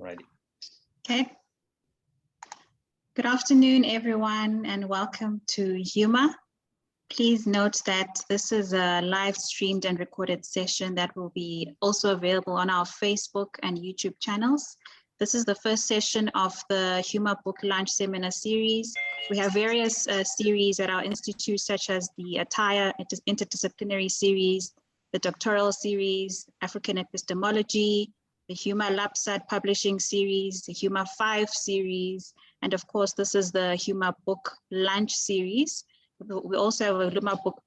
Ready. Okay. Good afternoon, everyone, and welcome to Humor. Please note that this is a live streamed and recorded session that will be also available on our Facebook and YouTube channels. This is the first session of the Humor Book Launch Seminar Series. We have various series at our institute, such as the Attire Interdisciplinary Series, the Doctoral Series, African Epistemology, the Humor Lapsad Publishing Series, the Humor 5 Series, and of course, this is the Humor Book Launch Series. We also have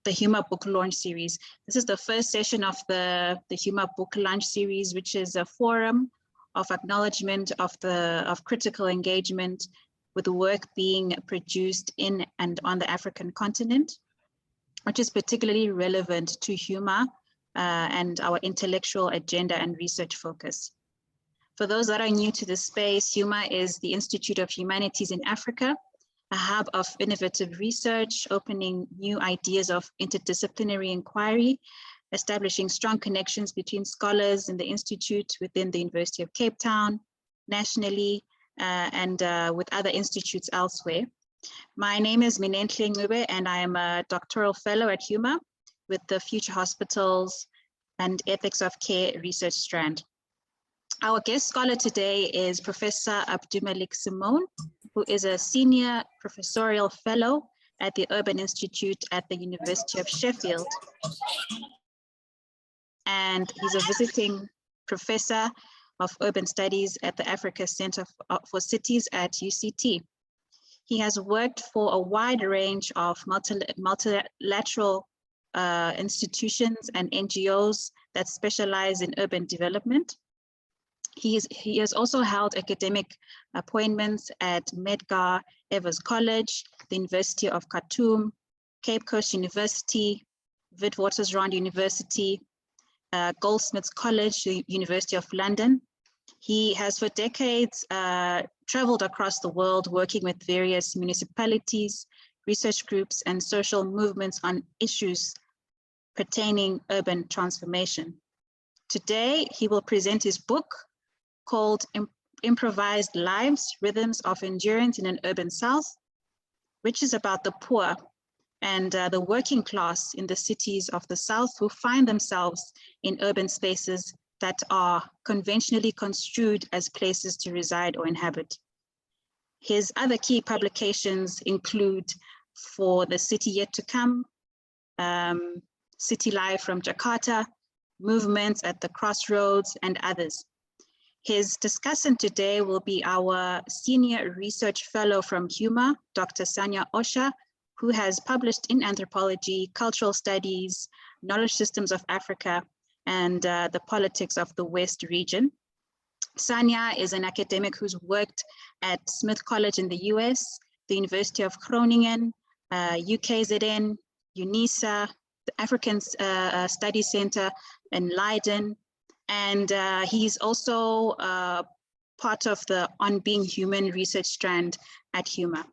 the Humor Book Launch Series. This is the first session of the Humor Book Launch Series, which is a forum of acknowledgement of critical engagement with the work being produced in and on the African continent, which is particularly relevant to humor and our intellectual agenda and research focus. For those that are new to the space, HUMA is the Institute of Humanities in Africa, a hub of innovative research, opening new ideas of interdisciplinary inquiry, establishing strong connections between scholars in the Institute within the University of Cape Town, nationally, and with other institutes elsewhere. My name is Minenhle Ncube, and I am a doctoral fellow at HUMA with the Future Hospitals and Ethics of Care Research Strand. Our guest scholar today is Professor AbdouMaliq Simone, who is a senior professorial fellow at the Urban Institute at the University of Sheffield. And he's a visiting professor of urban studies at the Africa Center for Cities at UCT. He has worked for a wide range of multilateral institutions and NGOs that specialize in urban development. He has also held academic appointments at Medgar Evers College, the University of Khartoum, Cape Coast University, Witwatersrand University, Goldsmiths College, the University of London. He has for decades traveled across the world working with various municipalities, research groups, and social movements on issues pertaining urban transformation. Today, he will present his book called Improvised Lives, Rhythms of Endurance in an Urban South, which is about the poor and the working class in the cities of the South who find themselves in urban spaces that are conventionally construed as places to reside or inhabit. His other key publications include For the City Yet to Come, City Life from Jakarta, Movements at the Crossroads, and others. His discussant today will be our senior research fellow from HUMA, Dr. Sanya Osha, who has published in anthropology, cultural studies, knowledge systems of Africa, and the politics of the West region. Sanya is an academic who's worked at Smith College in the US, the University of Groningen, UKZN, UNISA, the African Studies Center in Leiden, and he's also part of the On Being Human research strand at HUMA.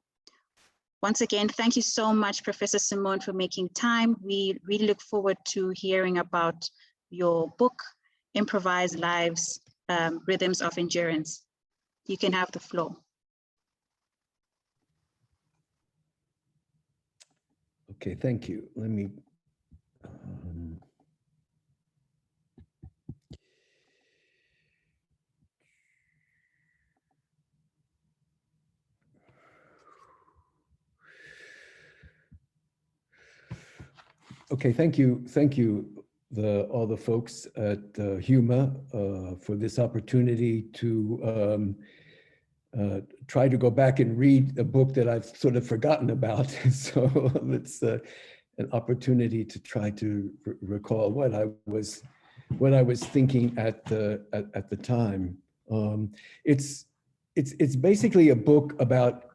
Once again, thank you so much, Professor Simone, for making time. We really look forward to hearing about your book, Improvised Lives, Rhythms of Endurance. You can have the floor. Okay, thank you. Let me, okay, thank you all the folks at HUMA for this opportunity to try to go back and read a book that I've sort of forgotten about. So it's an opportunity to try to recall what I was thinking at the time. It's basically a book about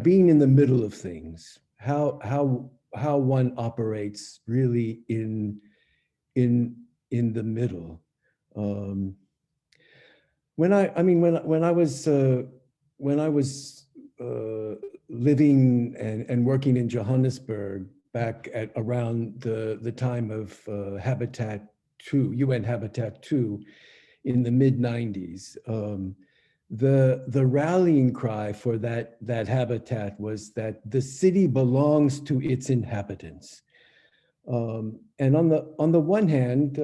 being in the middle of things, how one operates really in the middle. When I was living and working in Johannesburg back at around the time of Habitat 2, UN Habitat 2, in the mid-90s. The rallying cry for that habitat was that the city belongs to its inhabitants. And on the one hand,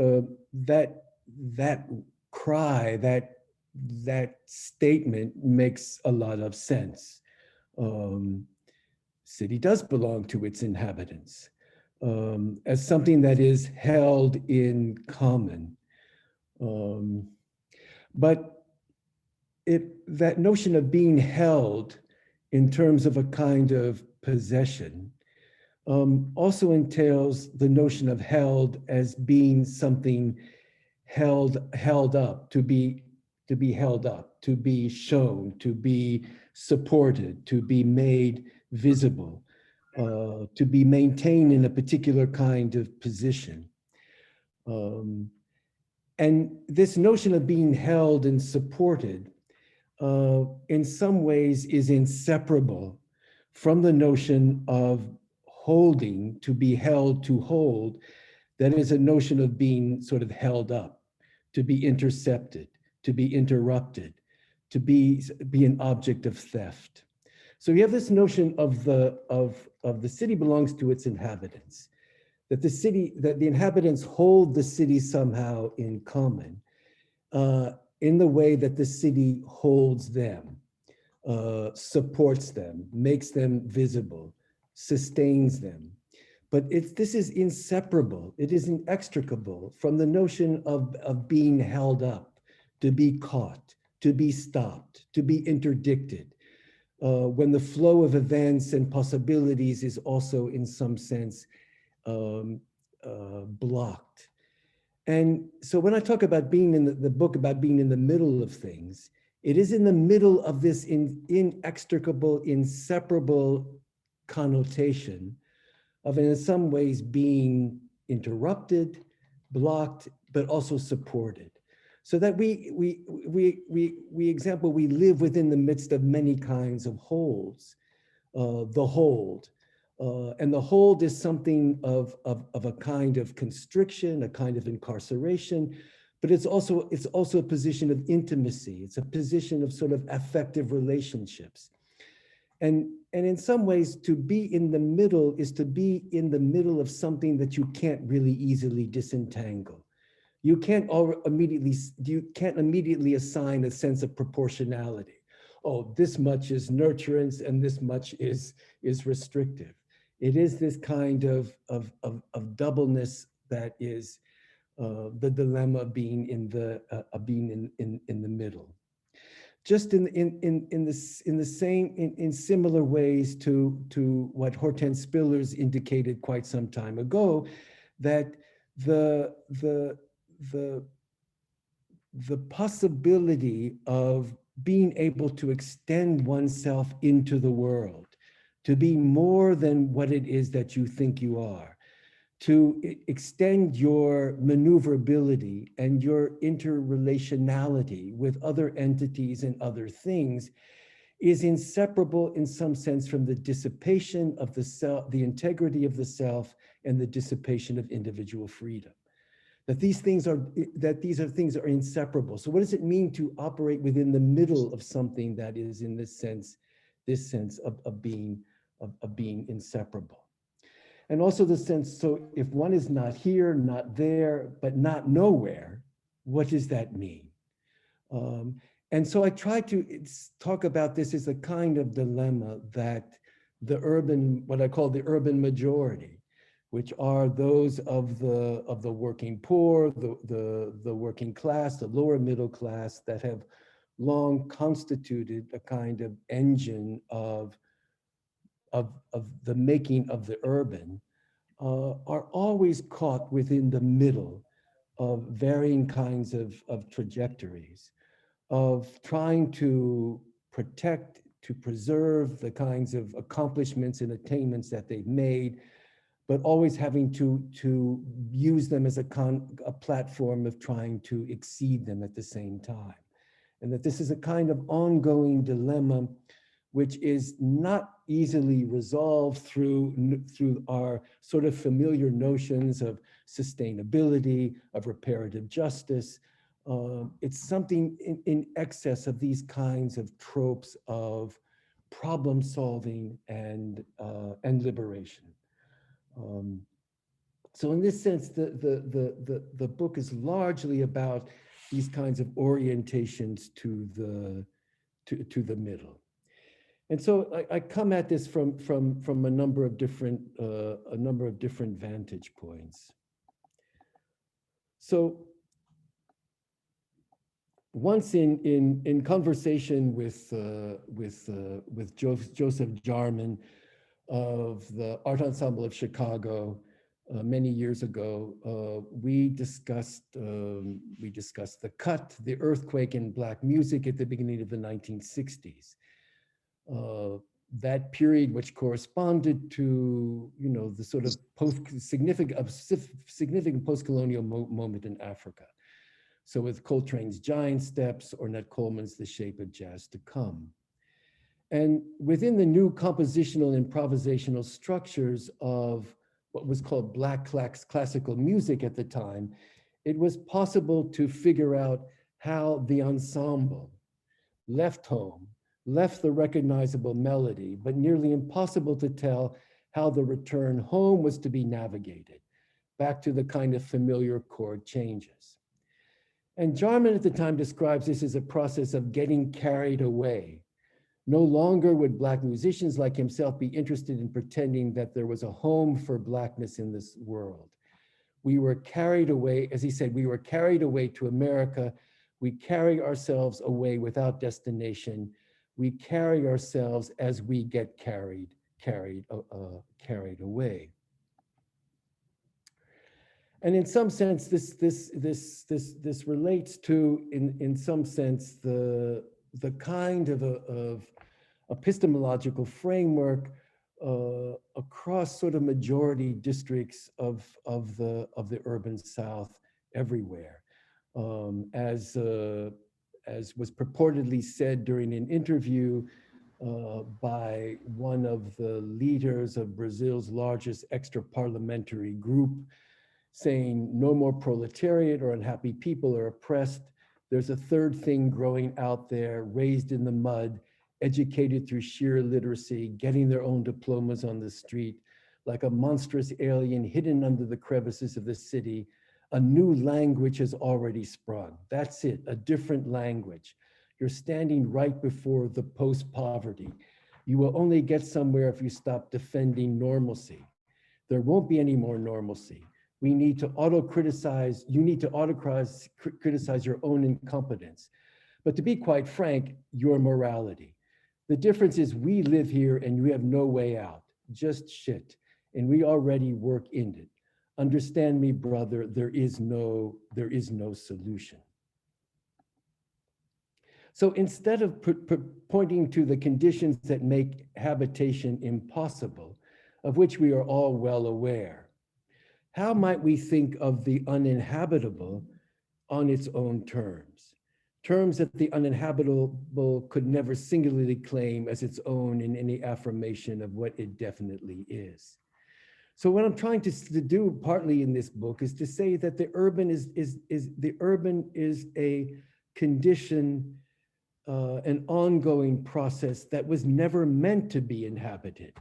that cry, that statement makes a lot of sense. City does belong to its inhabitants as something that is held in common. But that notion of being held in terms of a kind of possession also entails the notion of held as being something held up, to be held up, to be shown, to be supported, to be made visible, to be maintained in a particular kind of position. And this notion of being held and supported in some ways is inseparable from the notion of holding, to be held, to hold. That is a notion of being sort of held up, to be intercepted, to be interrupted, to be an object of theft. So you have this notion of the city belongs to its inhabitants, that the inhabitants hold the city somehow in common, in the way that the city holds them, supports them, makes them visible, sustains them. But this is inseparable, it is inextricable from the notion of being held up, to be caught, to be stopped, to be interdicted, when the flow of events and possibilities is also in some sense blocked. And so when I talk about being in the book, about being in the middle of things, it is in the middle of this inextricable, inseparable connotation of, in some ways, being interrupted, blocked, but also supported. So that we live within the midst of many kinds of holds, the hold. And the hold is something of a kind of constriction, a kind of incarceration, but it's also a position of intimacy. It's a position of sort of affective relationships. And in some ways, to be in the middle is to be in the middle of something that you can't really easily disentangle. You can't immediately assign a sense of proportionality. Oh, this much is nurturance and this much is restrictive. It is this kind of doubleness that is the dilemma of being in the middle. Just in similar ways to what Hortense Spillers indicated quite some time ago, that the possibility of being able to extend oneself into the world, to be more than what it is that you think you are, to extend your maneuverability and your interrelationality with other entities and other things, is inseparable in some sense from the dissipation of the self, the integrity of the self, and the dissipation of individual freedom. That these things are inseparable. So what does it mean to operate within the middle of something that is in this sense of being inseparable? And also the sense, so if one is not here, not there, but not nowhere, what does that mean? And so I try to talk about this as a kind of dilemma that what I call the urban majority, which are those of the working poor, the working class, the lower middle class, that have long constituted a kind of engine of the making of the urban, are always caught within the middle of varying kinds of trajectories, of trying to protect, to preserve the kinds of accomplishments and attainments that they've made, but always having to use them as a platform of trying to exceed them at the same time. And that this is a kind of ongoing dilemma which is not easily resolved through our sort of familiar notions of sustainability, of reparative justice, It's something in excess of these kinds of tropes of problem solving and liberation. So in this sense, the book is largely about these kinds of orientations to the middle. And so I come at this from a number of different vantage points. So once in conversation with Joseph Jarman of the Art Ensemble of Chicago many years ago, we discussed the cut, the earthquake in Black music at the beginning of the 1960s. That period, which corresponded to the sort of significant post-colonial moment in Africa. So with Coltrane's Giant Steps or Nat Coleman's The Shape of Jazz to Come. And within the new compositional improvisational structures of what was called Black classical music at the time, it was possible to figure out how the ensemble left home, left the recognizable melody, but nearly impossible to tell how the return home was to be navigated, back to the kind of familiar chord changes. And Jarman at the time describes this as a process of getting carried away. No longer would Black musicians like himself be interested in pretending that there was a home for Blackness in this world. We were carried away, as he said, we were carried away to America. We carry ourselves away without destination. We carry ourselves as we get carried away. And in some sense, this relates to, in some sense, the kind of epistemological framework across sort of majority districts of the urban South everywhere, as was purportedly said during an interview by one of the leaders of Brazil's largest extra-parliamentary group, saying no more proletariat or unhappy people are oppressed. There's a third thing growing out there, raised in the mud, educated through sheer literacy, getting their own diplomas on the street, like a monstrous alien hidden under the crevices of the city. A new language has already sprung. That's it, a different language. You're standing right before the post-poverty. You will only get somewhere if you stop defending normalcy. There won't be any more normalcy. We need to auto-criticize, you need to auto-criticize your own incompetence. But to be quite frank, your morality. The difference is we live here and we have no way out, just shit. And we already work in it. Understand me, brother, there is no solution. So instead of pointing to the conditions that make habitation impossible, of which we are all well aware, how might we think of the uninhabitable on its own terms? Terms that the uninhabitable could never singularly claim as its own in any affirmation of what it definitely is. So what I'm trying to do partly in this book is to say that the urban is a condition, an ongoing process that was never meant to be inhabited,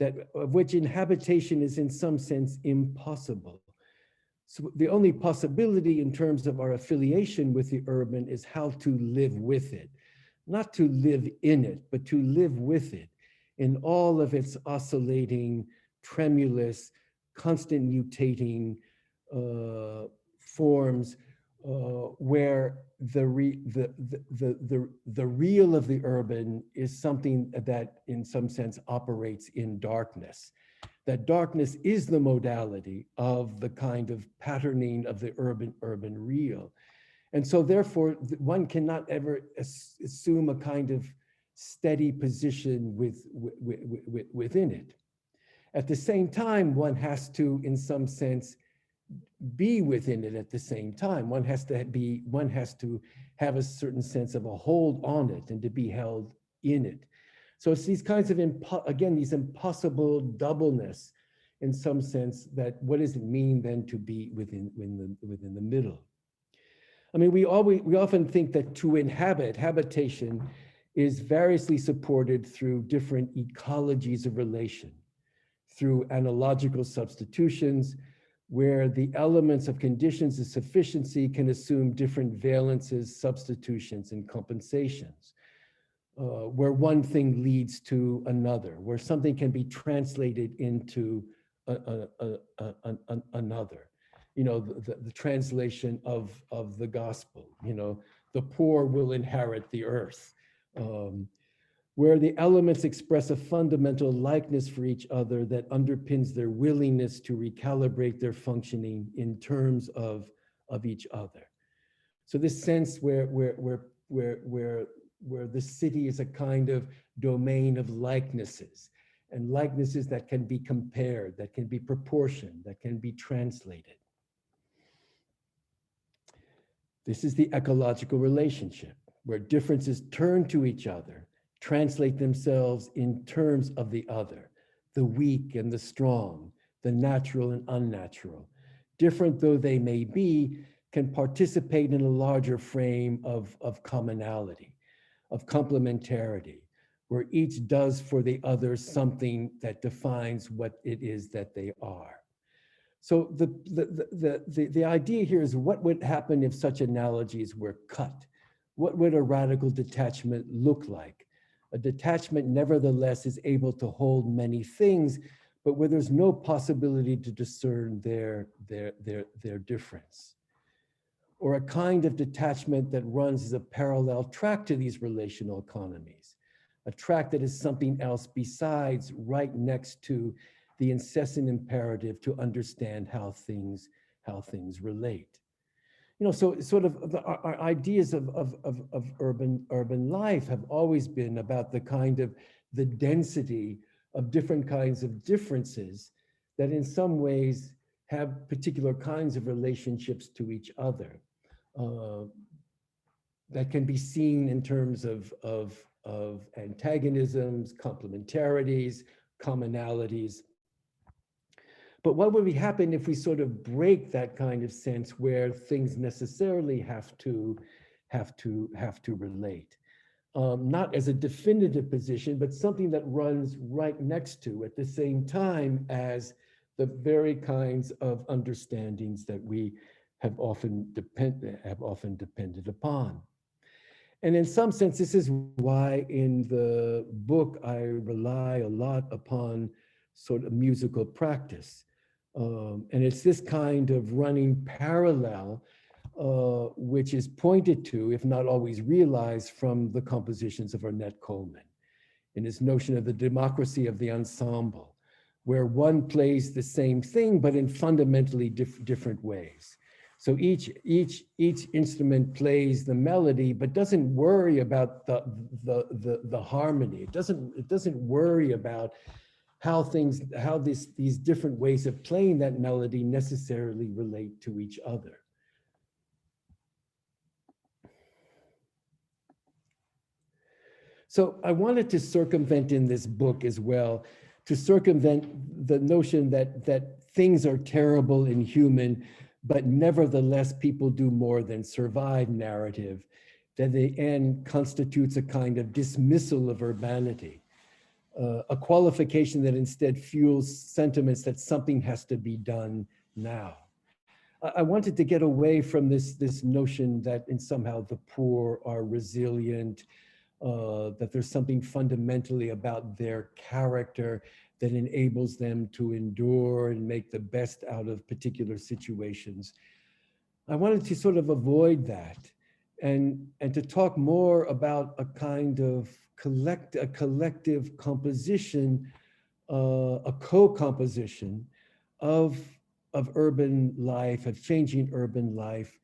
of which inhabitation is in some sense impossible. So the only possibility in terms of our affiliation with the urban is how to live with it, not to live in it, but to live with it in all of its oscillating, tremulous, constant mutating forms, where the real of the urban is something that in some sense operates in darkness. That darkness is the modality of the kind of patterning of the urban real. And so therefore, one cannot ever assume a kind of steady position within it. At the same time, one has to, in some sense, be within it at the same time. One has to have a certain sense of a hold on it and to be held in it. So it's these kinds of, again, these impossible doubleness in some sense, that what does it mean then to be within the middle? I mean, we often think that to inhabit, habitation, is variously supported through different ecologies of relation, through analogical substitutions, where the elements of conditions of sufficiency can assume different valences, substitutions, and compensations, where one thing leads to another, where something can be translated into another. You know, the translation of the gospel, you know, the poor will inherit the earth, where the elements express a fundamental likeness for each other that underpins their willingness to recalibrate their functioning in terms of each other. So this sense where the city is a kind of domain of likenesses, and likenesses that can be compared, that can be proportioned, that can be translated. This is the ecological relationship, where differences turn to each other, translate themselves in terms of the other, the weak and the strong, the natural and unnatural. Different though they may be, can participate in a larger frame of commonality, of complementarity, where each does for the other something that defines what it is that they are. So the idea here is, what would happen if such analogies were cut? What would a radical detachment look like? A detachment nevertheless is able to hold many things, but where there's no possibility to discern their difference. Or a kind of detachment that runs as a parallel track to these relational economies, a track that is something else besides, right next to the incessant imperative to understand how things relate. You know, so sort of our ideas of urban life have always been about the kind of the density of different kinds of differences that in some ways have particular kinds of relationships to each other, that can be seen in terms of antagonisms, complementarities, commonalities. But what would happen if we sort of break that kind of sense where things necessarily have to relate? Not as a definitive position, but something that runs right next to, at the same time as, the very kinds of understandings that we have often depended upon. And in some sense, this is why in the book I rely a lot upon sort of musical practice. And it's this kind of running parallel, which is pointed to, if not always realized, from the compositions of Ornette Coleman, in his notion of the democracy of the ensemble, where one plays the same thing, but in fundamentally different ways. So each instrument plays the melody, but doesn't worry about the harmony. It doesn't worry about how these different ways of playing that melody necessarily relate to each other. So I wanted to circumvent in this book as well, to circumvent the notion that things are terrible and human, but nevertheless people do more than survive narrative, that the end constitutes a kind of dismissal of urbanity. A qualification that instead fuels sentiments that something has to be done now. I wanted to get away from this notion that in somehow the poor are resilient, that there's something fundamentally about their character that enables them to endure and make the best out of particular situations. I wanted to sort of avoid that and to talk more about a kind of collective composition, a co-composition of urban life, of changing urban life,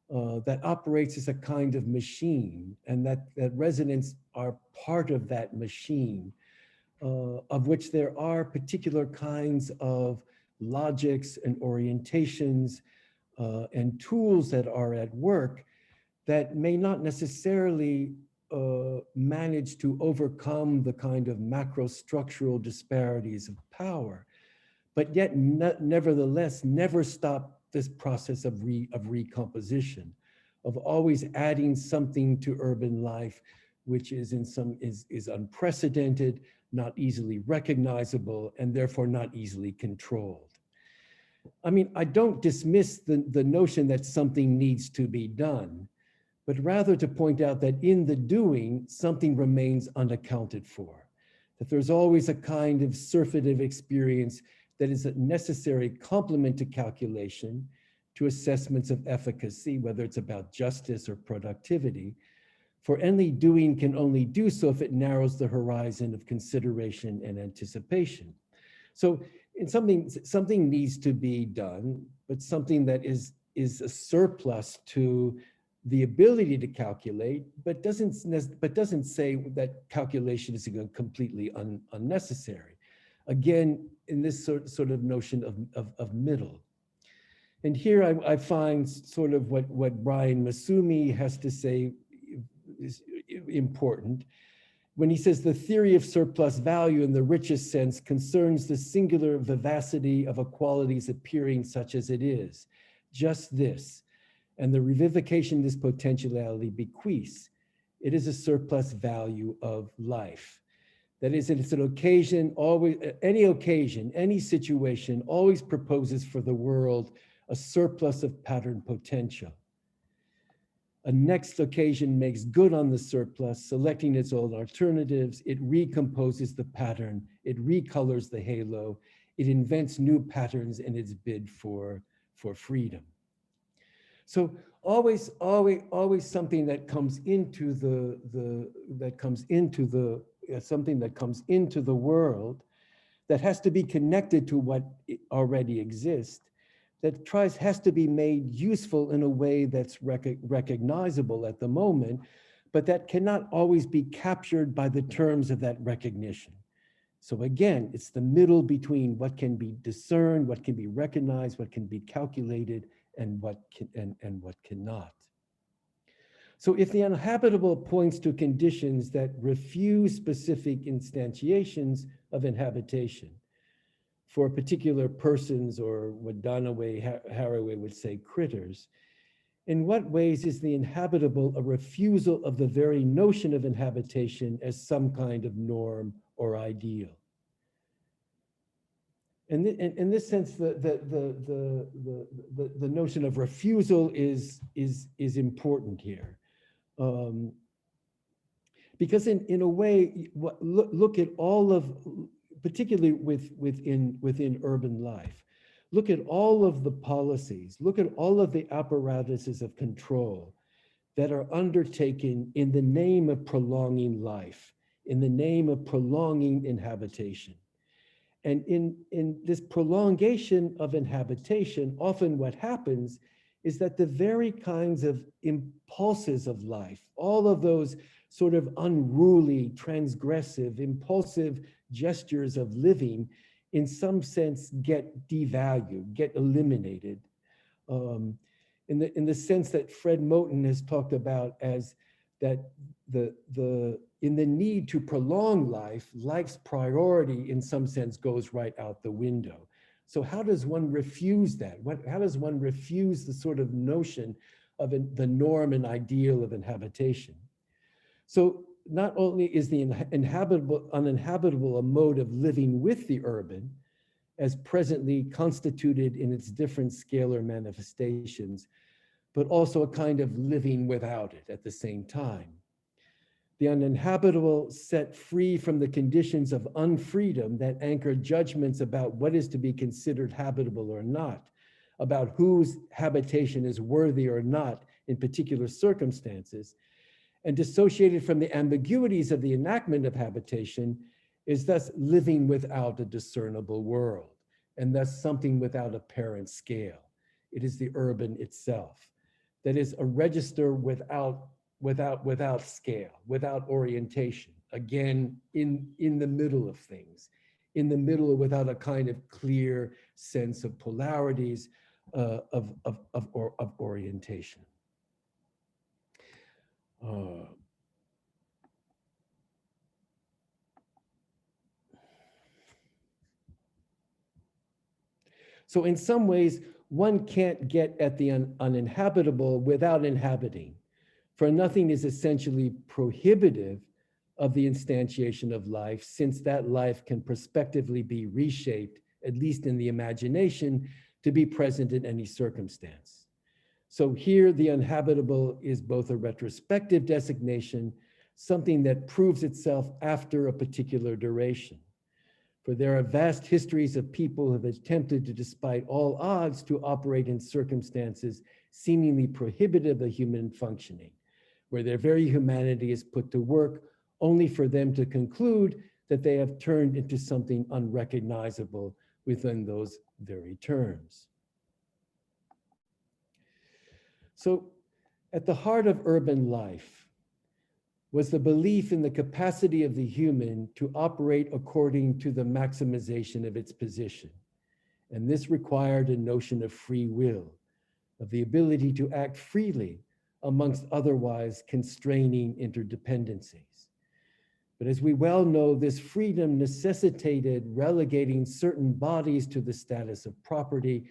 that operates as a kind of machine, and that residents are part of that machine, of which there are particular kinds of logics and orientations and tools that are at work that may not necessarily manage to overcome the kind of macro structural disparities of power, but yet nevertheless never stop this process of recomposition, of always adding something to urban life, which is is unprecedented, not easily recognizable, and therefore not easily controlled. I mean, I don't dismiss the notion that something needs to be done, but rather to point out that in the doing, something remains unaccounted for, that there's always a kind of surfeitive experience that is a necessary complement to calculation, to assessments of efficacy, whether it's about justice or productivity, for any doing can only do so if it narrows the horizon of consideration and anticipation. So in something needs to be done, but something that is a surplus to the ability to calculate, but doesn't say that calculation is completely unnecessary. Again, in this sort of notion of middle. And here I find sort of what Brian Masumi has to say is important when he says the theory of surplus value in the richest sense concerns the singular vivacity of a quality's appearing such as it is, just this, and the revivification this potentiality bequeaths. It is a surplus value of life. That is, it's an occasion, always, any situation always proposes for the world a surplus of pattern potential. A next occasion makes good on the surplus, selecting its own alternatives. It recomposes the pattern. It recolors the halo. It invents new patterns in its bid for freedom. So always something that comes into something that comes into the world that has to be connected to what already exists, that has to be made useful in a way that's recognizable at the moment, but that cannot always be captured by the terms of that recognition. So again, it's the middle between what can be discerned, what can be recognized, what can be calculated, and what cannot. So if the uninhabitable points to conditions that refuse specific instantiations of inhabitation, for particular persons, or what Haraway would say, critters, in what ways is the inhabitable a refusal of the very notion of inhabitation as some kind of norm or ideal? And in this sense, the notion of refusal is important here. Because in a way, look at all of, particularly within urban life, look at all of the policies, look at all of the apparatuses of control that are undertaken in the name of prolonging life, in the name of prolonging inhabitation. And in this prolongation of inhabitation, often what happens is that the very kinds of impulses of life, all of those sort of unruly, transgressive, impulsive gestures of living, in some sense get devalued, get eliminated. In the sense that Fred Moten has talked about as that in the need to prolong life, life's priority in some sense goes right out the window. So how does one refuse that? How does one refuse the sort of notion of the norm and ideal of inhabitation? So not only is the uninhabitable a mode of living with the urban, as presently constituted in its different scalar manifestations, but also a kind of living without it at the same time. The uninhabitable set free from the conditions of unfreedom that anchor judgments about what is to be considered habitable or not, about whose habitation is worthy or not in particular circumstances, and dissociated from the ambiguities of the enactment of habitation, is thus living without a discernible world, and thus something without apparent scale. It is the urban itself. That is a register without scale, without orientation. Again, in the middle of things, in the middle, without a kind of clear sense of polarities of orientation. So in some ways, one can't get at the uninhabitable without inhabiting, for nothing is essentially prohibitive of the instantiation of life, since that life can prospectively be reshaped, at least in the imagination, to be present in any circumstance. So here, the uninhabitable is both a retrospective designation, something that proves itself after a particular duration. For there are vast histories of people who have attempted to, despite all odds, to operate in circumstances seemingly prohibitive of human functioning, where their very humanity is put to work only for them to conclude that they have turned into something unrecognizable within those very terms. So at the heart of urban life was the belief in the capacity of the human to operate according to the maximization of its position. And this required a notion of free will, of the ability to act freely amongst otherwise constraining interdependencies. But as we well know, this freedom necessitated relegating certain bodies to the status of property,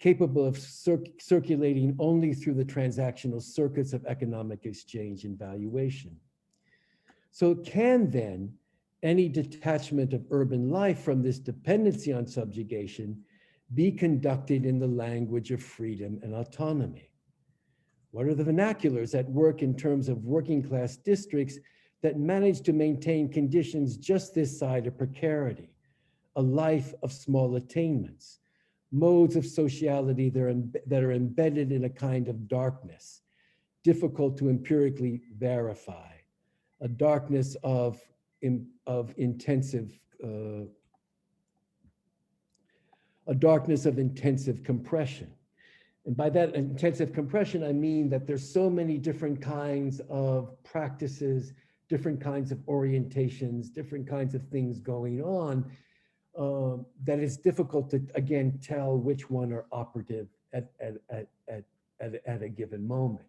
capable of circulating only through the transactional circuits of economic exchange and valuation. So can then any detachment of urban life from this dependency on subjugation be conducted in the language of freedom and autonomy? What are the vernaculars at work in terms of working class districts that manage to maintain conditions just this side of precarity, a life of small attainments, modes of sociality that are embedded in a kind of darkness, difficult to empirically verify, a darkness of intensive compression. And by that intensive compression, I mean that there's so many different kinds of practices, different kinds of orientations, different kinds of things going on, that it's difficult to, again, tell which one are operative at a given moment.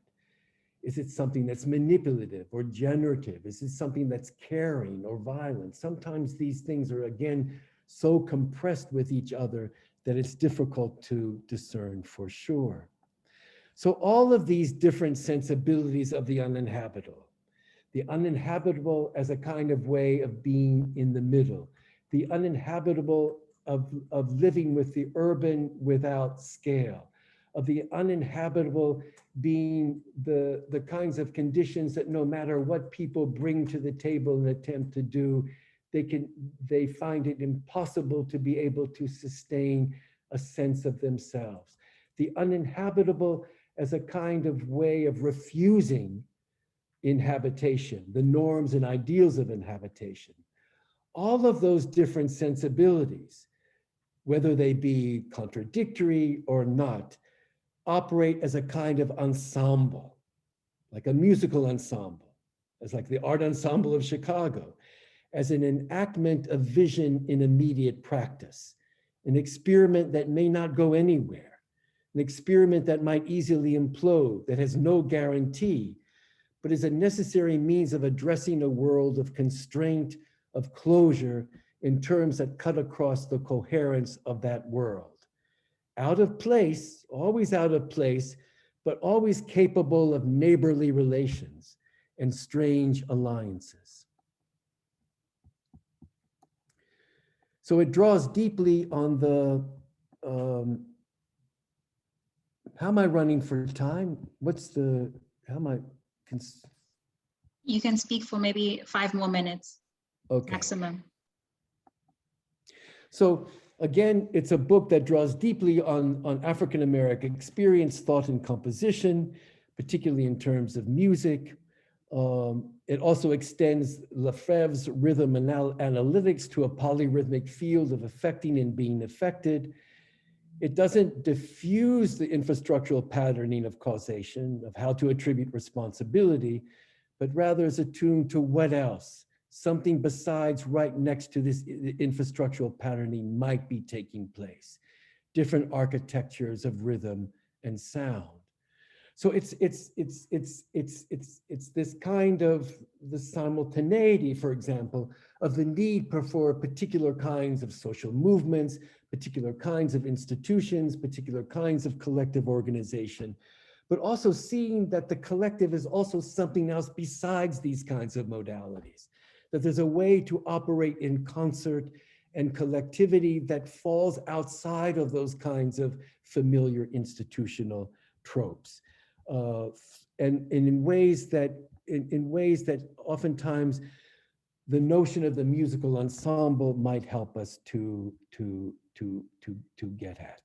Is it something that's manipulative or generative? Is it something that's caring or violent? Sometimes these things are, again, so compressed with each other that it's difficult to discern for sure. So all of these different sensibilities of the uninhabitable as a kind of way of being in the middle, the uninhabitable of living with the urban without scale, of the uninhabitable being the kinds of conditions that no matter what people bring to the table and attempt to do, they find it impossible to be able to sustain a sense of themselves. The uninhabitable as a kind of way of refusing inhabitation, the norms and ideals of inhabitation. All of those different sensibilities, whether they be contradictory or not, operate as a kind of ensemble, like a musical ensemble, as like the art ensemble of Chicago, as an enactment of vision in immediate practice, an experiment that may not go anywhere, an experiment that might easily implode, that has no guarantee, but is a necessary means of addressing a world of constraint, of closure, in terms that cut across the coherence of that world. Out of place, always out of place, but always capable of neighborly relations and strange alliances. So it draws deeply on the, how am I running for time? How am I? You can speak for maybe 5 more minutes, okay, maximum. So again, it's a book that draws deeply on African-American experience, thought, and composition, particularly in terms of music. It also extends Lefebvre's rhythm analytics to a polyrhythmic field of affecting and being affected. It doesn't diffuse the infrastructural patterning of causation, of how to attribute responsibility, but rather is attuned to what else, something besides right next to this infrastructural patterning might be taking place, different architectures of rhythm and sound. So it's this kind of the simultaneity, for example, of the need for particular kinds of social movements, particular kinds of institutions, particular kinds of collective organization, but also seeing that the collective is also something else besides these kinds of modalities, that there's a way to operate in concert and collectivity that falls outside of those kinds of familiar institutional tropes. And in ways that oftentimes the notion of the musical ensemble might help us to get at.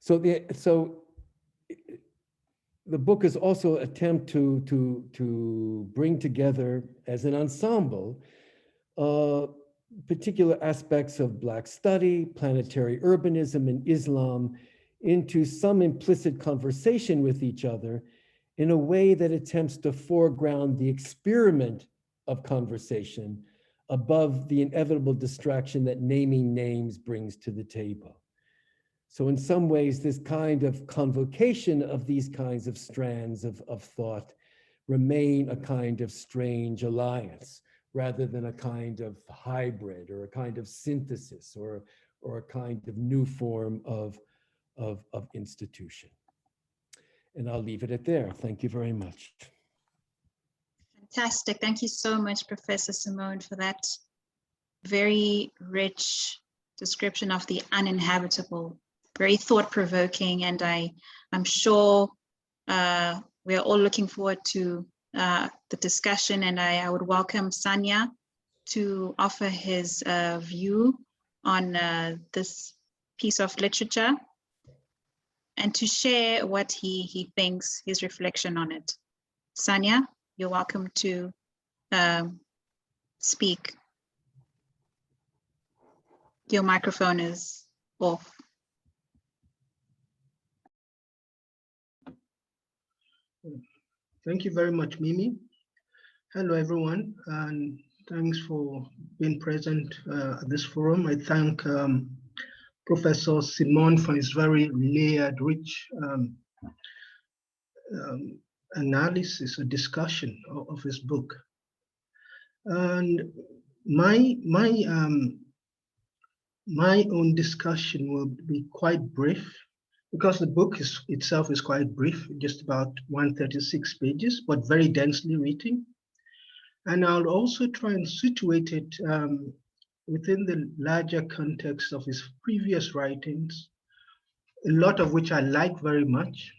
So the book is also an attempt to bring together as an ensemble particular aspects of Black study, planetary urbanism, and Islam into some implicit conversation with each other in a way that attempts to foreground the experiment of conversation above the inevitable distraction that naming names brings to the table. So in some ways, this kind of convocation of these kinds of strands of thought remain a kind of strange alliance, rather than a kind of hybrid or a kind of synthesis or a kind of new form of institution. And I'll leave it at there. Thank you very much. Fantastic. Thank you so much, Professor Simone, for that very rich description of the uninhabitable, very thought-provoking, and I'm sure we are all looking forward to the discussion, and I would welcome Sanya to offer his view on this piece of literature and to share what he thinks, his reflection on it. Sanya, you're welcome to speak. Your microphone is off. Thank you very much, Mimi. Hello, everyone, and thanks for being present at this forum. I thank Professor Simone for his very layered, rich analysis or discussion of his book. And my own discussion will be quite brief, because the book itself is quite brief, just about 136 pages, but very densely written. And I'll also try and situate it within the larger context of his previous writings, a lot of which I like very much.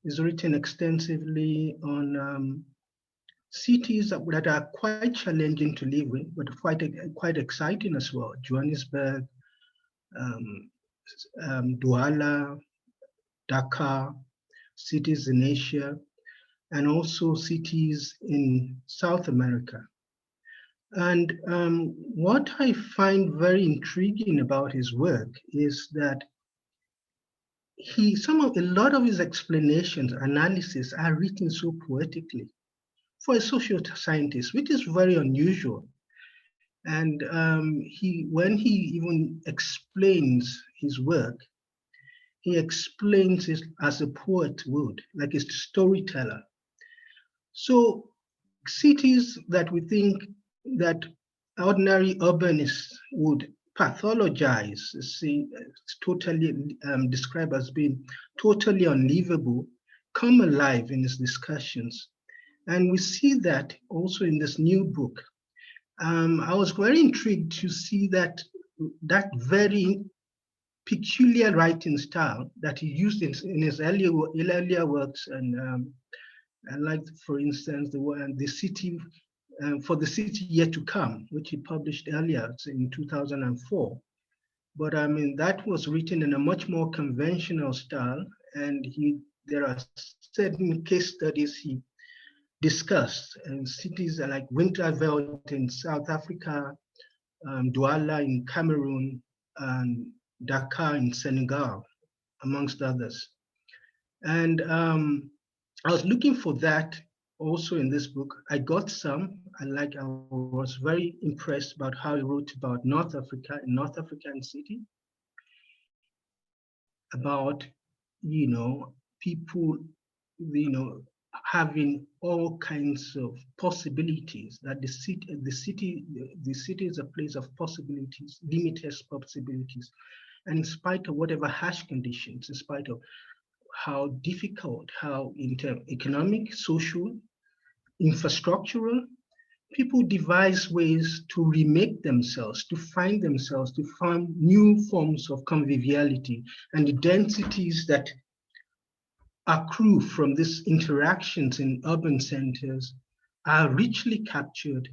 He's written extensively on cities that are quite challenging to live in, but quite exciting as well. Johannesburg, Douala, Dakar, cities in Asia, and also cities in South America. And what I find very intriguing about his work is that a lot of his explanations, analysis are written so poetically for a social scientist, which is very unusual. And when he even explains his work, he explains it as a poet would, like a storyteller. So cities that we think that ordinary urbanists would pathologize, totally describe as being totally unlivable, come alive in his discussions. And we see that also in this new book. I was very intrigued to see that very peculiar writing style that he used in his earlier works, and like, for instance, the city for the city yet to come, which he published earlier in 2004. But I mean, that was written in a much more conventional style, and there are certain case studies he discussed, and cities like Winterveld in South Africa, Douala in Cameroon, and Dakar in Senegal, amongst others. And I was looking for that also in this book. I got some. I was very impressed about how he wrote about North African city. about, people, having all kinds of possibilities, that the city is a place of possibilities, limitless possibilities. And in spite of whatever harsh conditions, in spite of how difficult, how economic, social, infrastructural, people devise ways to remake themselves, to find new forms of conviviality, and the densities that accrue from these interactions in urban centers are richly captured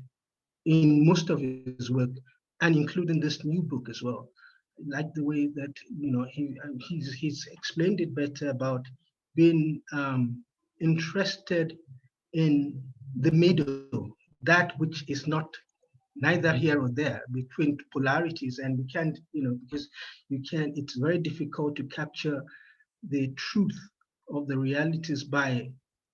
in most of his work, and including this new book as well. I like the way that he's explained it better about being interested in the middle, that which is not neither here or there, between polarities. And we can't, because it's very difficult to capture the truth of the realities by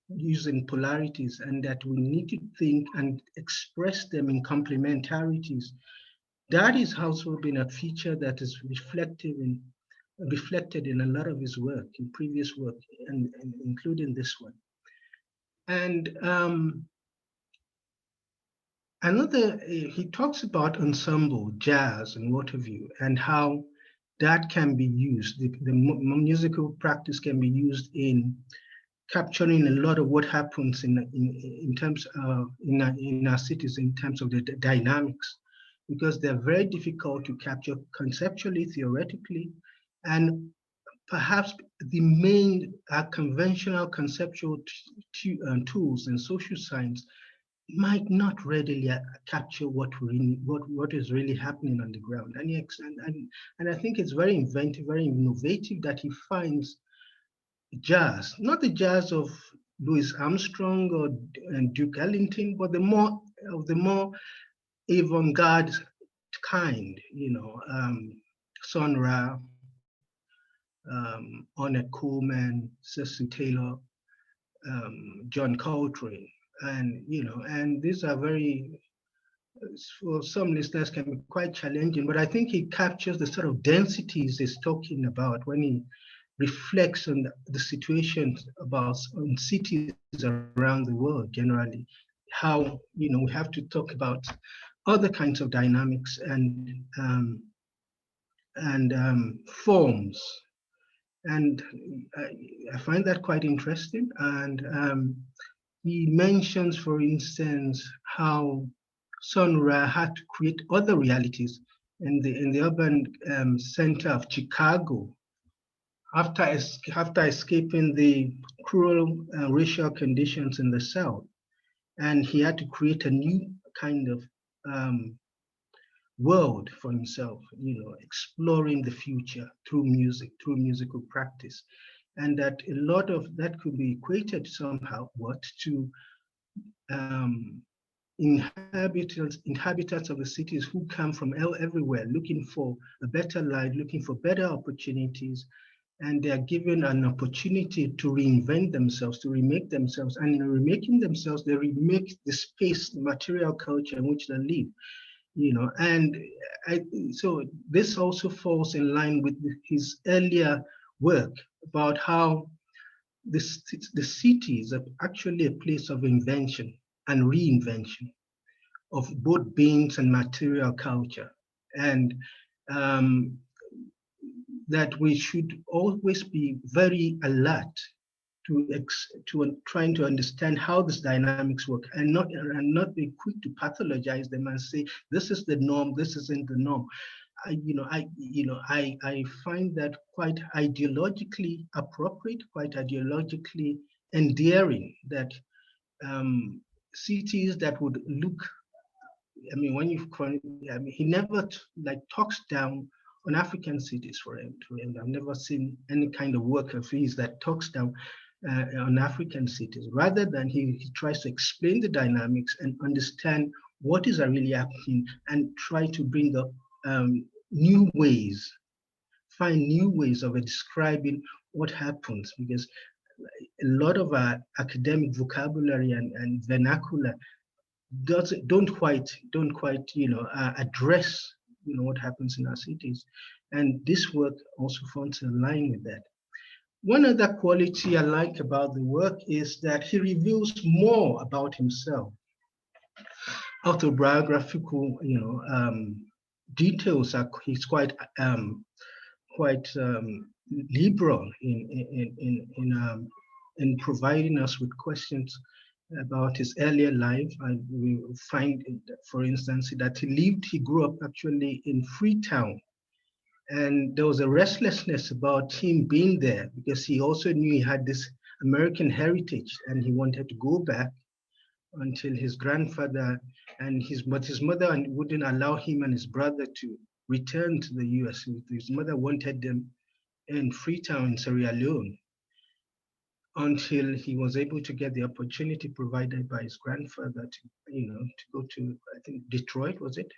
using polarities, and that we need to think and express them in complementarities. That is also been a feature that is reflected in a lot of his work, in previous work, and including this one. And he talks about ensemble, jazz, and what have you, and how that can be used. The musical practice can be used in capturing a lot of what happens in terms of in our cities, in terms of the dynamics, because they're very difficult to capture conceptually, theoretically, and perhaps the main conventional conceptual tools in social science might not readily capture what is really happening on the ground. And I think it's very inventive, very innovative that he finds jazz, not the jazz of Louis Armstrong or Duke Ellington, but the more avant-garde kind, Sun Ra, Ornette Coleman, Cecil Taylor, John Coltrane, and these are very, for some listeners, can be quite challenging, but I think he captures the sort of densities he's talking about when he reflects on the situations in cities around the world generally. How, we have to talk about other kinds of dynamics and forms. And I find that quite interesting. And he mentions, for instance, how Sun Ra had to create other realities in the urban center of Chicago after escaping the cruel racial conditions in the South. And he had to create a new kind of world for himself, exploring the future through music, through musical practice. And that a lot of that could be equated somehow to inhabitants of the cities who come from everywhere, looking for a better life, looking for better opportunities, and they are given an opportunity to reinvent themselves, to remake themselves, and in remaking themselves, they remake the space, the material culture in which they live. And so this also falls in line with his earlier work about how the cities are actually a place of invention and reinvention of both beings and material culture, and that we should always be very alert to trying to understand how these dynamics work, and not be quick to pathologize them and say this is the norm, this isn't the norm. I find that quite ideologically appropriate, quite ideologically endearing, that cities that would look, he never talks down on African cities for him. I've never seen any kind of work of his that talks down on African cities. Rather than he tries to explain the dynamics and understand what is really happening, and try to bring up new ways, find new ways of describing what happens, because a lot of our academic vocabulary and vernacular don't quite address what happens in our cities. And this work also falls in line with that. One other quality I like about the work is that he reveals more about himself. Autobiographical, details are he's quite liberal in providing us with questions about his earlier life. And we find, for instance, that he grew up actually in Freetown. And there was a restlessness about him being there because he also knew he had this American heritage and he wanted to go back until his grandfather but his mother wouldn't allow him and his brother to return to the US. His mother wanted them in Freetown in Sierra Leone until he was able to get the opportunity provided by his grandfather to go to, I think, Detroit, was it?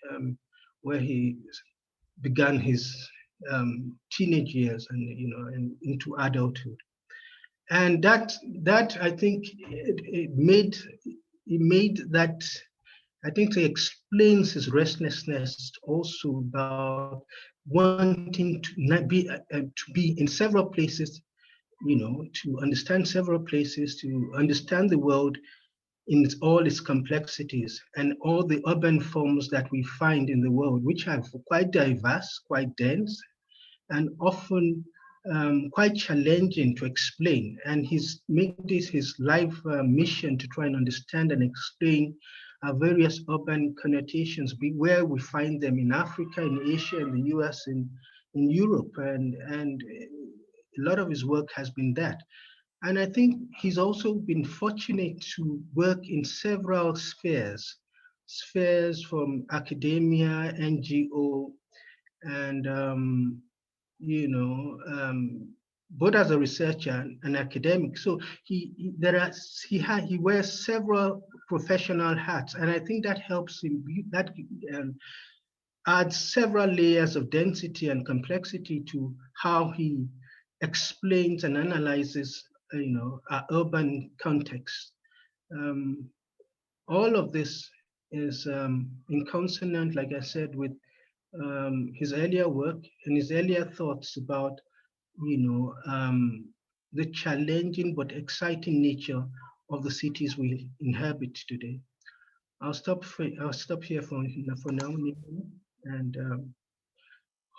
Where he began his teenage years and into adulthood. And that I think it made that, I think it explains his restlessness also about wanting to be in several places, to understand several places, to understand the world in all its complexities and all the urban forms that we find in the world, which are quite diverse, quite dense, and often quite challenging to explain. And he's made this his life mission to try and understand and explain various urban connotations, where we find them in Africa, in Asia, in the US, in Europe. And a lot of his work has been that. And I think he's also been fortunate to work in several spheres from academia, NGO, and both as a researcher and academic. So he wears several professional hats, and I think that helps him. That adds several layers of density and complexity to how he explains and analyzes, our urban context. All of this is in consonant, like I said, with his earlier work and his earlier thoughts about, the challenging but exciting nature of the cities we inhabit today. I'll stop here for now, and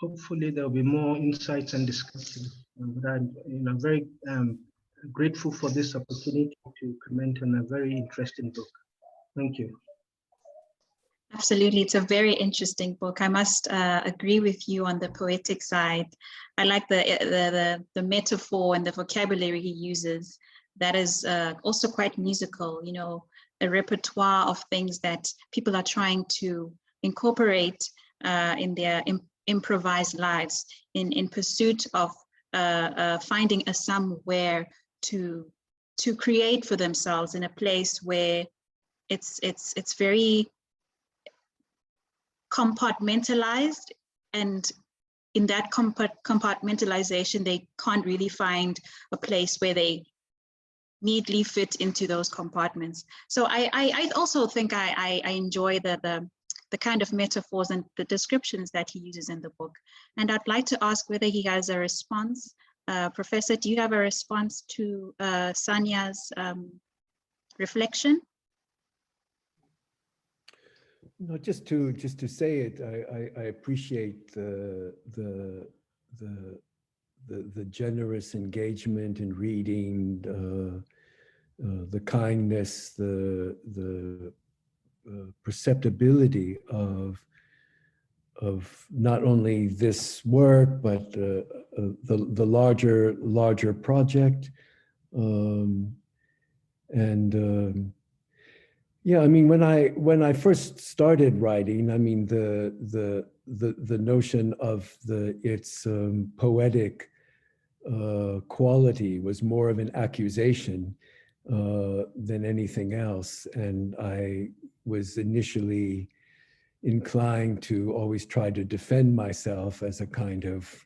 hopefully there'll be more insights and discussion. But I'm very grateful for this opportunity to comment on a very interesting book. Thank you. Absolutely, it's a very interesting book. I must agree with you on the poetic side. I like the metaphor and the vocabulary he uses. That is also quite musical, a repertoire of things that people are trying to incorporate in their improvised lives in pursuit of finding a somewhere to create for themselves in a place where it's very compartmentalized, and in that compartmentalization they can't really find a place where they neatly fit into those compartments. So I also think I enjoy the kind of metaphors and the descriptions that he uses in the book. And I'd like to ask whether he has a response. Professor, do you have a response to Sanya's reflection? No, just to say it, I appreciate the generous engagement in reading, the kindness, the perceptibility of not only this work but the larger project, yeah, I mean, when I first started writing, I mean, the notion of its poetic quality was more of an accusation than anything else, and I was initially inclined to always try to defend myself as a kind of,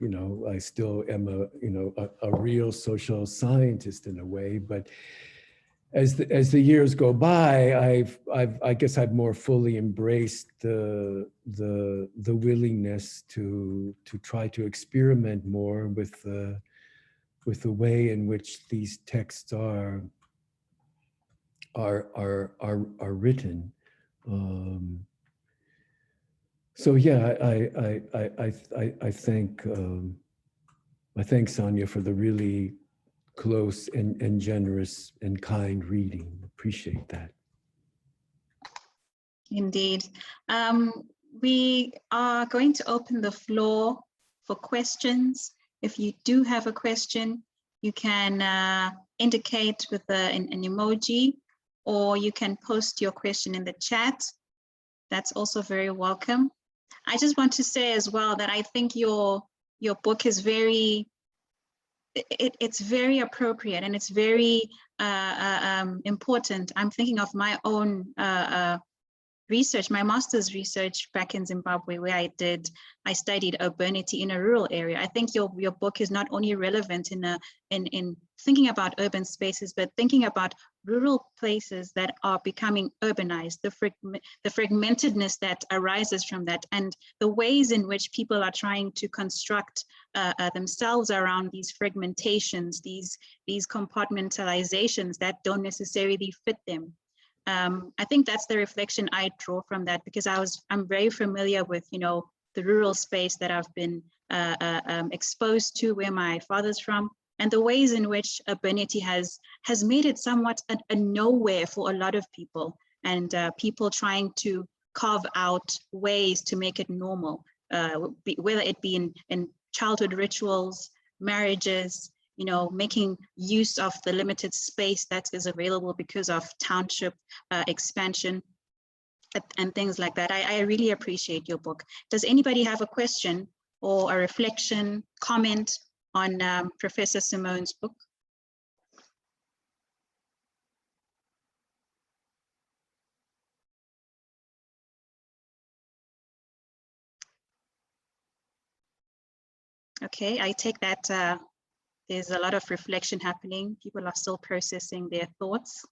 I still am a real social scientist in a way, but as the years go by, I guess I've more fully embraced the willingness to try to experiment more with the way in which these texts are written. So yeah, I thank Sonia for the really close and generous and kind reading. Appreciate that. Indeed. We are going to open the floor for questions. If you do have a question, you can indicate with an emoji, or you can post your question in the chat. That's also very welcome. I just want to say as well that I think your book is very, it's very appropriate, and it's very important. I'm thinking of my own research, my master's research back in Zimbabwe, where I studied urbanity in a rural area. I think your book is not only relevant in thinking about urban spaces, but thinking about rural places that are becoming urbanized, the fragmentedness that arises from that, and the ways in which people are trying to construct themselves around these fragmentations, these compartmentalizations that don't necessarily fit them. I think that's the reflection I draw from that, because I'm very familiar with, you know, the rural space that I've been exposed to, where my father's from, and the ways in which urbanity has made it somewhat a nowhere for a lot of people, and people trying to carve out ways to make it normal, whether it be in childhood rituals, marriages, you know, making use of the limited space that is available because of township expansion and things like that. I really appreciate your book. Does anybody have a question or a reflection, comment on Professor Simone's book? Okay, I take that there's a lot of reflection happening. People are still processing their thoughts.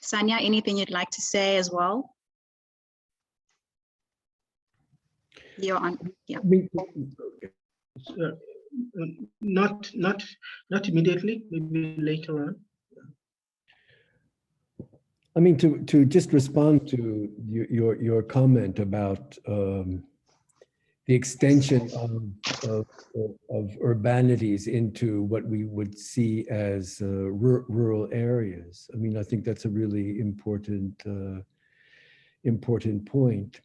Sanya, anything you'd like to say as well? You're on. Yeah. Not immediately. Maybe later on. I mean, to just respond to your comment about the extension of urbanities into what we would see as rural areas. I mean, I think that's a really important point.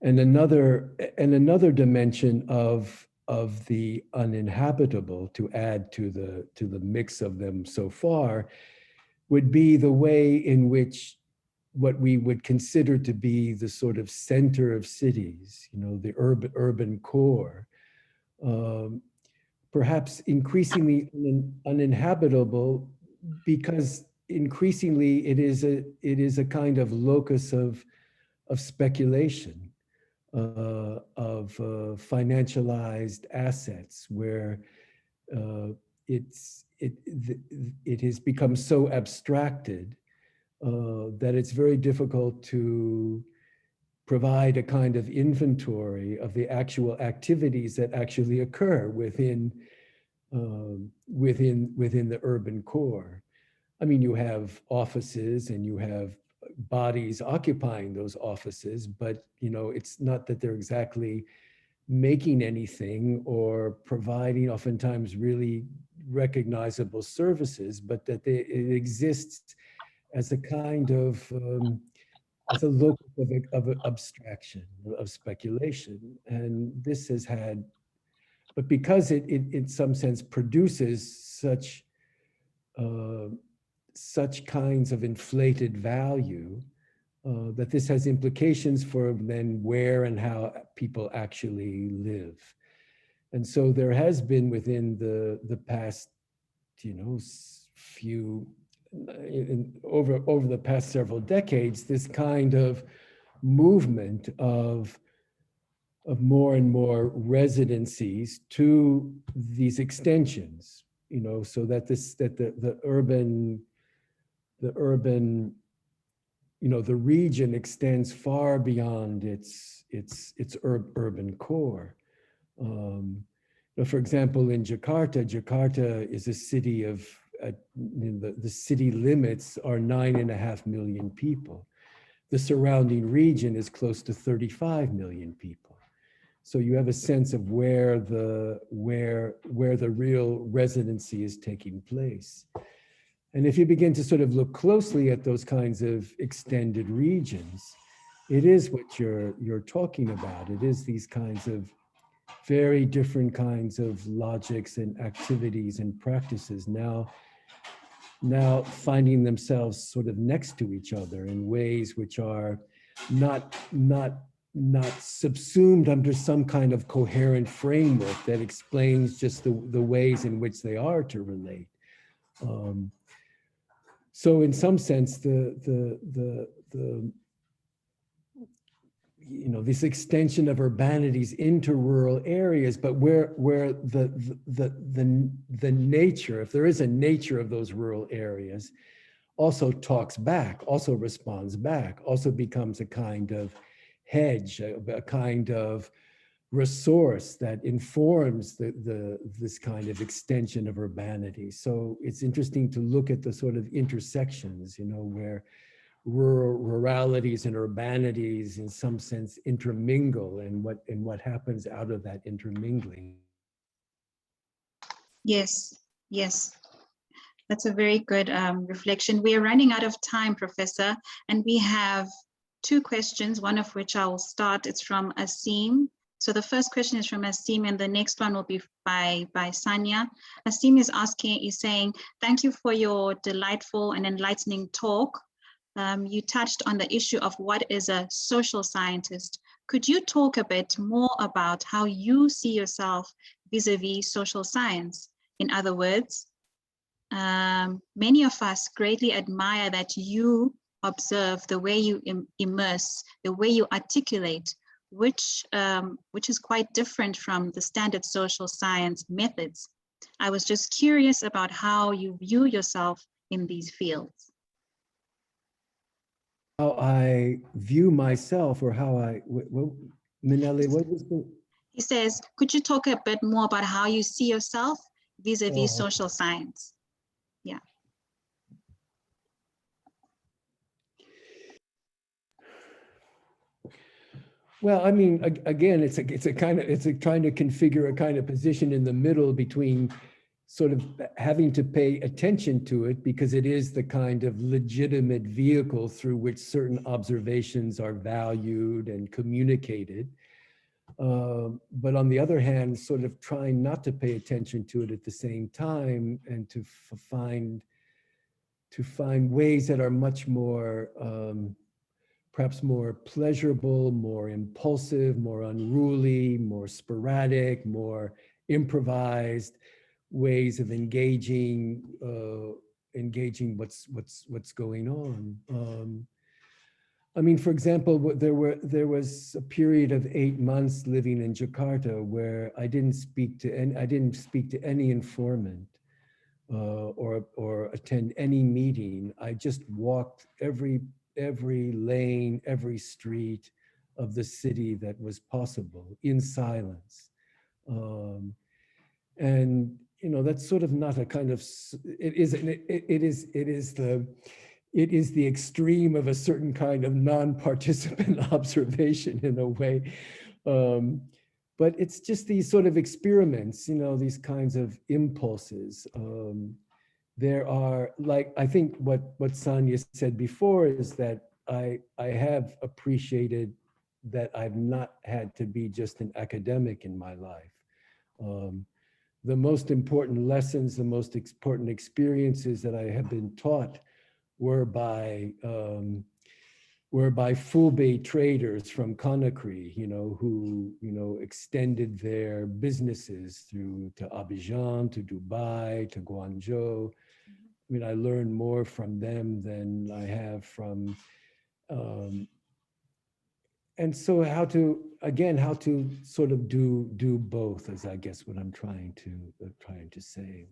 And another dimension of the uninhabitable, to add to the mix of them so far, would be the way in which what we would consider to be the sort of center of cities, you know, the urban core, perhaps increasingly uninhabitable, because increasingly it is a kind of locus of speculation, of financialized assets, where it has become so abstracted that it's very difficult to provide a kind of inventory of the actual activities that actually occur within the urban core. I mean, you have offices and you have bodies occupying those offices, but you know, it's not that they're exactly making anything or providing oftentimes really recognizable services, but that it exists as a kind of as a locus of abstraction, of speculation. And this has had, but because it in some sense produces such kinds of inflated value, that this has implications for then where and how people actually live. And so there has been within the past, you know, over the past several decades, this kind of movement of more and more residencies to these extensions you know, so that the urban, you know, the region extends far beyond its urban core. For example, in Jakarta, Jakarta is a city of, the city limits are 9.5 million people. The surrounding region is close to 35 million people. So you have a sense of where the real residency is taking place. And if you begin to sort of look closely at those kinds of extended regions, it is what you're talking about. It is these kinds of very different kinds of logics and activities and practices now finding themselves sort of next to each other in ways which are not subsumed under some kind of coherent framework that explains just the ways in which they are to relate. So in some sense, you know, this extension of urbanities into rural areas, but where the nature, if there is a nature of those rural areas, also talks back, also responds back, also becomes a kind of hedge, a kind of resource that informs this kind of extension of urbanity. So it's interesting to look at the sort of intersections, you know, where ruralities and urbanities in some sense intermingle, and what happens out of that intermingling. Yes, yes. That's a very good reflection. We are running out of time, Professor, and we have two questions, one of which I will start. It's from Asim. So the first question is from Asim, and the next one will be by Sanya. Asim is saying, thank you for your delightful and enlightening talk. You touched on the issue of what is a social scientist. Could you talk a bit more about how you see yourself vis-a-vis social science? In other words, many of us greatly admire that you observe the way you immerse, the way you articulate, which is quite different from the standard social science methods. I was just curious about how you view yourself in these fields. How I view myself, or how Minelli, what was the? He says, could you talk a bit more about how you see yourself vis-a-vis social science? Yeah. Well, I mean, again, it's trying to configure a kind of position in the middle between sort of having to pay attention to it because it is the kind of legitimate vehicle through which certain observations are valued and communicated. But on the other hand, sort of trying not to pay attention to it at the same time, and to find ways that are much more, perhaps more pleasurable, more impulsive, more unruly, more sporadic, more improvised ways of engaging what's going on. I mean, for example, there was a period of 8 months living in Jakarta where I didn't speak to any informant or attend any meeting. I just walked every lane, every street of the city that was possible in silence. And you know, that's sort of not a kind of, it is the extreme of a certain kind of non-participant observation in a way. But it's just these sort of experiments, you know, these kinds of impulses. There are, like, I think what Sanya said before is that I have appreciated that I've not had to be just an academic in my life. The most important lessons, the most important experiences that I have been taught were by Fulbe traders from Conakry, you know, who, you know, extended their businesses to Abidjan, to Dubai, to Guangzhou. I mean, I learned more from them than I have from, and so how to sort of do both is, I guess, what I'm trying to say.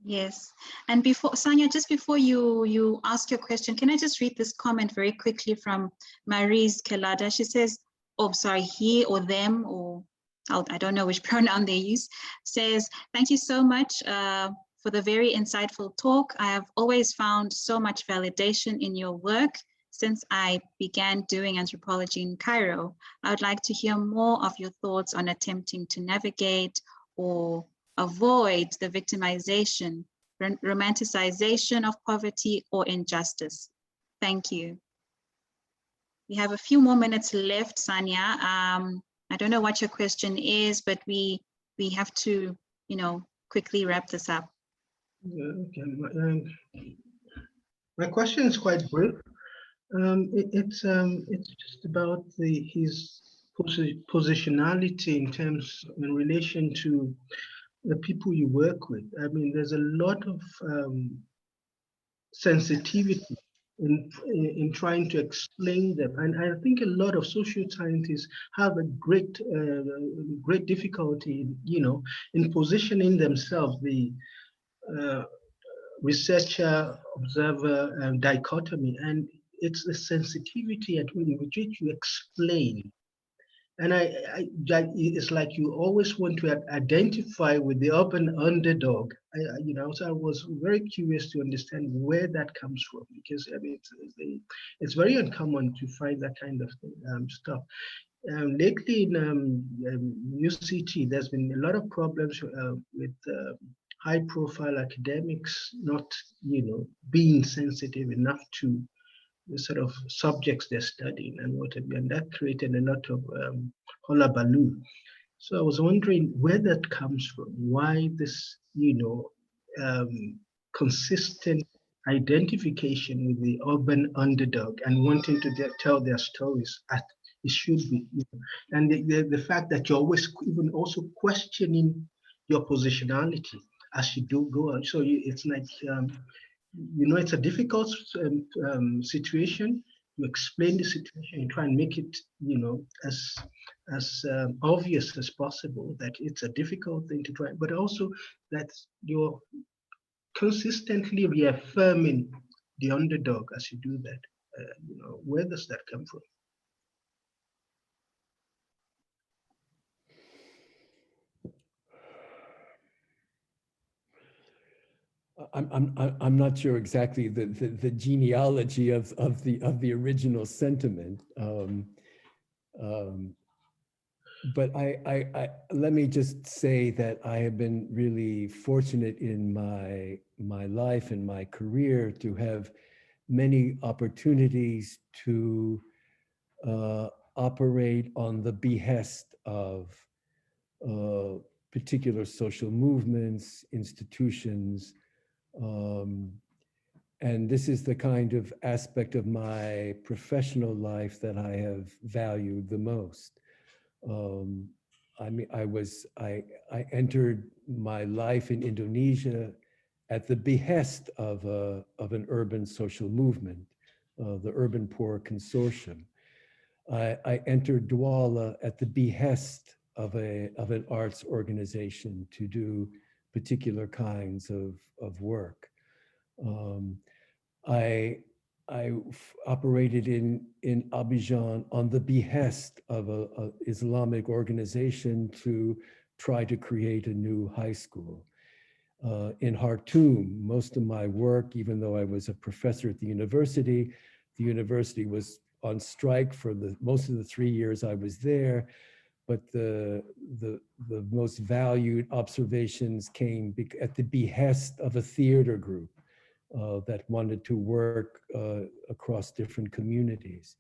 Yes. And before, Sanya, just before you ask your question, can I just read this comment very quickly from Maryse Kelada? She says, oh, sorry, he or them, or I don't know which pronoun they use, says, thank you so much for the very insightful talk. I have always found so much validation in your work since I began doing anthropology in Cairo. I would like to hear more of your thoughts on attempting to navigate or avoid the victimization, romanticization of poverty or injustice. Thank you. We have a few more minutes left, Sanya. I don't know what your question is, but we have to, quickly wrap this up. Okay. My question is quite brief. It's just about his positionality in relation to the people you work with. I mean, there's a lot of sensitivity in trying to explain them, and I think a lot of social scientists have a great difficulty, in positioning themselves, the researcher observer dichotomy, and it's the sensitivity at which you explain. And it's like you always want to identify with the urban underdog. So I was very curious to understand where that comes from, because I mean, it's very uncommon to find that kind of stuff. Lately in UCT, there's been a lot of problems with high-profile academics not, being sensitive enough to the sort of subjects they're studying and what have you, and that created a lot of hullabaloo. So I was wondering where that comes from, why this, consistent identification with the urban underdog and wanting to tell their stories as it should be, and the fact that you're always even also questioning your positionality as you do go on. So it's like, it's a difficult situation. You explain the situation, you try and make it, as obvious as possible that it's a difficult thing to try, but also that you're consistently reaffirming the underdog as you do that. Where does that come from? I'm not sure exactly the genealogy of the original sentiment, but I let me just say that I have been really fortunate in my life and my career to have many opportunities to operate on the behest of particular social movements, institutions. And this is the kind of aspect of my professional life that I have valued the most. I mean, I entered my life in Indonesia at the behest of an urban social movement, the Urban Poor Consortium. I entered Douala at the behest of an arts organization to do particular kinds of work. I operated in Abidjan on the behest of a Islamic organization to try to create a new high school. In Khartoum, most of my work, even though I was a professor at the university was on strike for most of the 3 years I was there. But the most valued observations came at the behest of a theater group that wanted to work across different communities.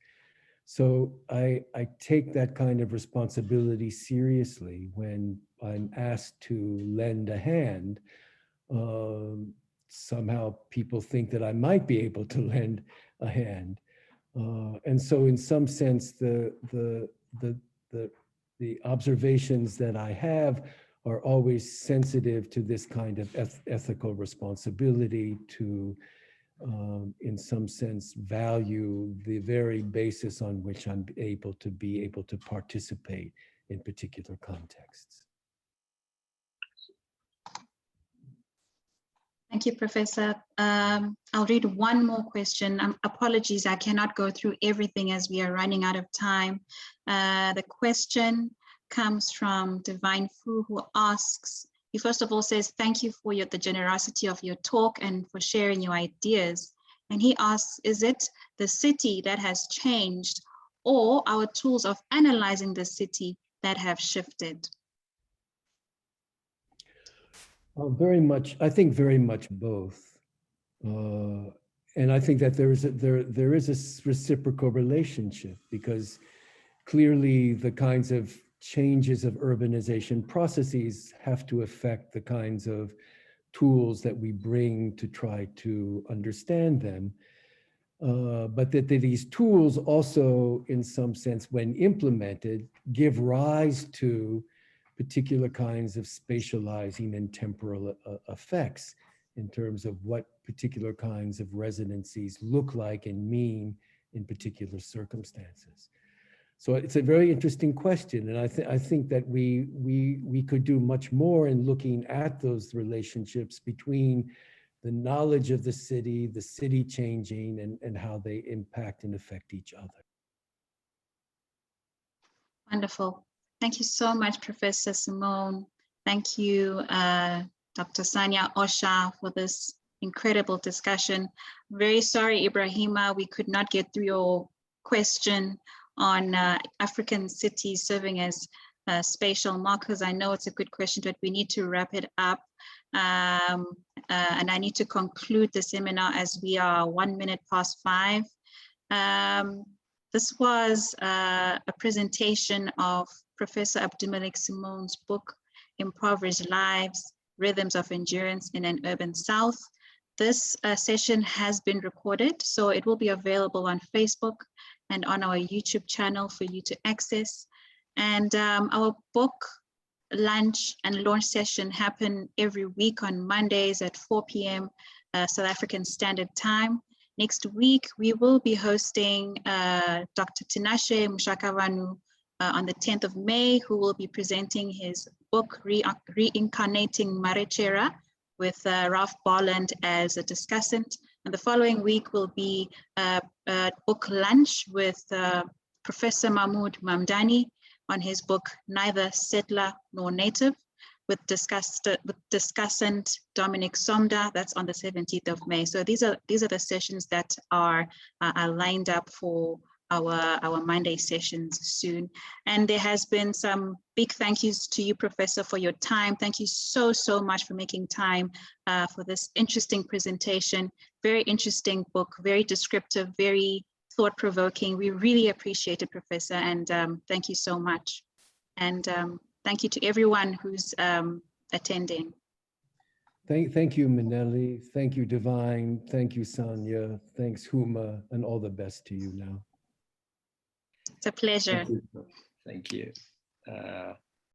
So I take that kind of responsibility seriously when I'm asked to lend a hand. Somehow people think that I might be able to lend a hand. And so in some sense, the observations that I have are always sensitive to this kind of ethical responsibility to, in some sense, value the very basis on which I'm able to participate in particular contexts. Thank you, Professor. I'll read one more question. Apologies, I cannot go through everything as we are running out of time. The question comes from Divine Fu, who asks, he first of all says, thank you for the generosity of your talk and for sharing your ideas. And he asks, is it the city that has changed or our tools of analyzing the city that have shifted? Very much, I think very much both. And I think that there is a reciprocal relationship, because clearly the kinds of changes of urbanization processes have to affect the kinds of tools that we bring to try to understand them. But that these tools also, in some sense, when implemented, give rise to particular kinds of spatializing and temporal effects in terms of what particular kinds of residencies look like and mean in particular circumstances. So it's a very interesting question, and I think that we could do much more in looking at those relationships between the knowledge of the city changing, and how they impact and affect each other. Wonderful. Thank you so much, Professor Simone. Thank you, Dr. Sanya Osha, for this incredible discussion. Very sorry, Ibrahima, we could not get through your question on African cities serving as spatial markers. I know it's a good question, but we need to wrap it up. And I need to conclude the seminar as we are 5:01. This was a presentation of Professor AbdouMaliq Simone's book, Improvised Lives, Rhythms of Endurance in an Urban South. This session has been recorded, so it will be available on Facebook and on our YouTube channel for you to access. And our book lunch and launch session happen every week on Mondays at 4 p.m. South African Standard Time. Next week, we will be hosting Dr. Tinashe Mushakavanu on the 10th of May, who will be presenting his book, Reincarnating Marechera, with Ralph Bolland as a discussant. And the following week will be a book lunch with Professor Mahmoud Mamdani on his book, Neither Settler Nor Native, with discussant Dominic Somda. That's on the 17th of May. So these are the sessions that are lined up for our Monday sessions soon. And there has been some big thank yous to you, Professor, for your time. Thank you so much for making time for this interesting presentation. Very interesting book, very descriptive, very thought-provoking. We really appreciate it, Professor, and thank you so much. And thank you to everyone who's attending. Thank you, Maneli. Thank you, Divine. Thank you, Sanya. Thanks, Huma, and all the best to you now. It's a pleasure. Thank you. Thank you.